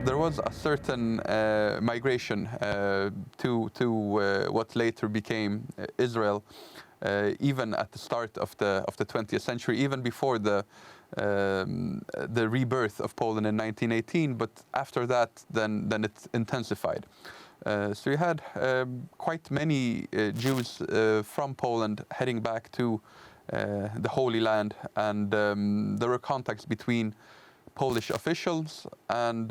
there was a certain migration to what later became Israel, even at the start of the 20th century, even before the rebirth of Poland in 1918. But after that, then it intensified. So you had quite many Jews from Poland heading back to the Holy Land, and there were contacts between Polish officials and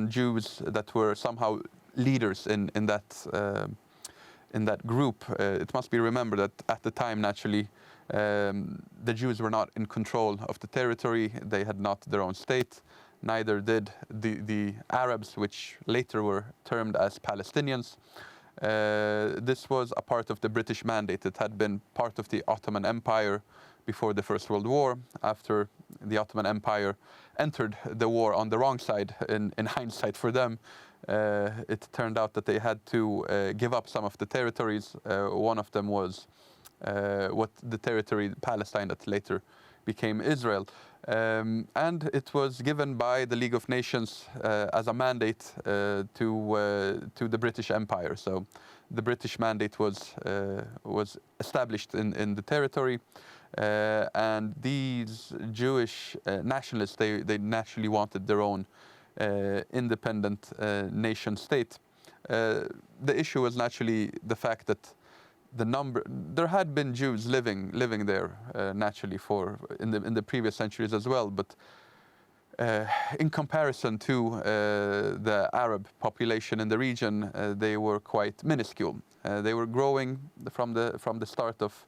Jews that were somehow leaders in that group. It must be remembered that at the time, naturally, the Jews were not in control of the territory. They had not their own state. Neither did the Arabs, which later were termed as Palestinians. This was a part of the British Mandate. It had been part of the Ottoman Empire before the First World War. After the Ottoman Empire entered the war on the wrong side, in hindsight for them, it turned out that they had to give up some of the territories. One of them was what the territory Palestine that later became Israel. And it was given by the League of Nations as a mandate to the British Empire. So the British mandate was established in the territory, and these Jewish nationalists, they naturally wanted their own independent nation state. The issue was naturally the fact that there had been Jews living there naturally in the previous centuries as well, but in comparison to the Arab population in the region, they were quite minuscule. They were growing from the start of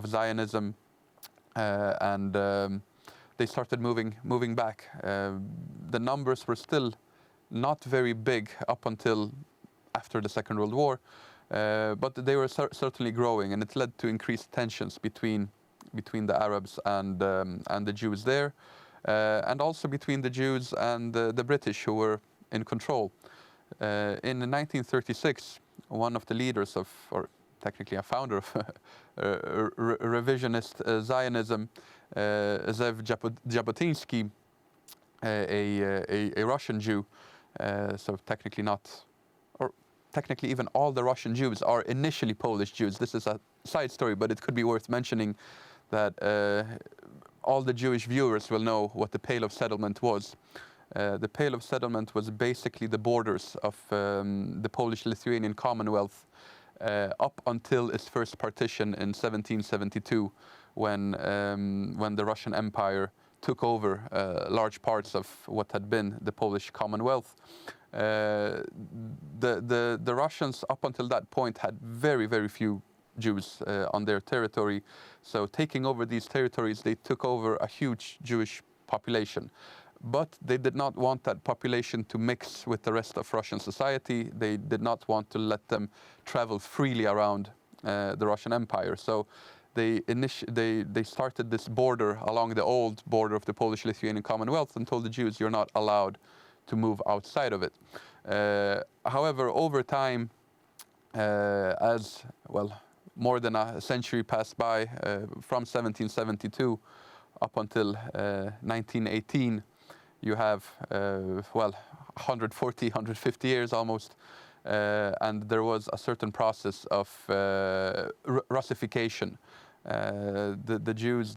Zionism, and they started moving back. The numbers were still not very big up until after the Second World War. But they were certainly growing, and it led to increased tensions between the Arabs and the Jews there, and also between the Jews and the British, who were in control. In 1936, one of the leaders or technically a founder of revisionist Zionism, Zev Jabotinsky, a Russian Jew, so technically even all the Russian Jews are initially Polish Jews. This is a side story, but it could be worth mentioning that all the Jewish viewers will know what the Pale of Settlement was. The Pale of Settlement was basically the borders of the Polish-Lithuanian Commonwealth up until its first partition in 1772, when the Russian Empire took over large parts of what had been the Polish Commonwealth. The Russians up until that point had very, very few Jews on their territory. So taking over these territories, they took over a huge Jewish population. But they did not want that population to mix with the rest of Russian society. They did not want to let them travel freely around the Russian Empire. So they started this border along the old border of the Polish-Lithuanian Commonwealth and told the Jews, you're not allowed to move outside of it. However, over time, as well, more than a century passed by, from 1772 up until 1918, you have, 140, 150 years almost, and there was a certain process of Russification. The Jews,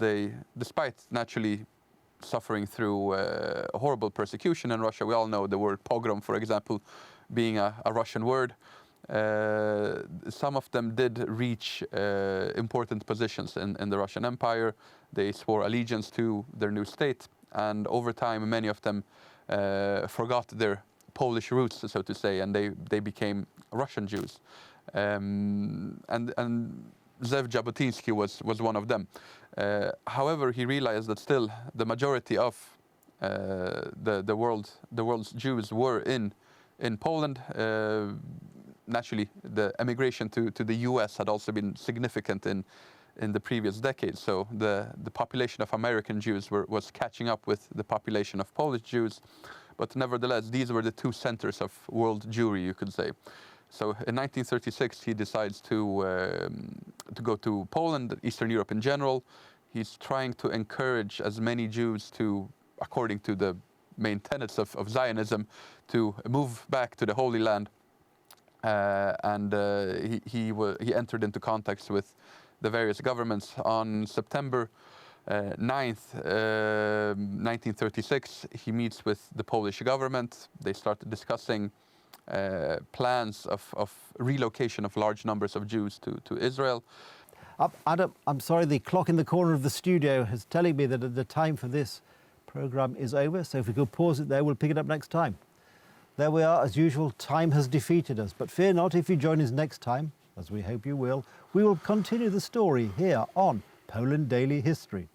despite naturally suffering through horrible persecution in Russia. We all know the word pogrom, for example, being a Russian word. Some of them did reach important positions in the Russian Empire. They swore allegiance to their new state, and over time, many of them forgot their Polish roots, so to say, and they became Russian Jews. And Zev Jabotinsky was one of them. However, he realized that still the majority of the world's Jews were in Poland. Naturally, the emigration to the U.S. had also been significant in the previous decades. So the population of American Jews was catching up with the population of Polish Jews. But nevertheless, these were the two centers of world Jewry, you could say. So in 1936, he decides to go to Poland, Eastern Europe in general. He's trying to encourage as many Jews to, according to the main tenets of Zionism, to move back to the Holy Land. He entered into contacts with the various governments. On September 9th, 1936, he meets with the Polish government. They started discussing plans of relocation of large numbers of Jews to Israel. Adam, I'm sorry, the clock in the corner of the studio is telling me that the time for this programme is over, so if we could pause it there, we'll pick it up next time. There we are, as usual, time has defeated us, but fear not, if you join us next time, as we hope you will, we will continue the story here on Poland Daily History.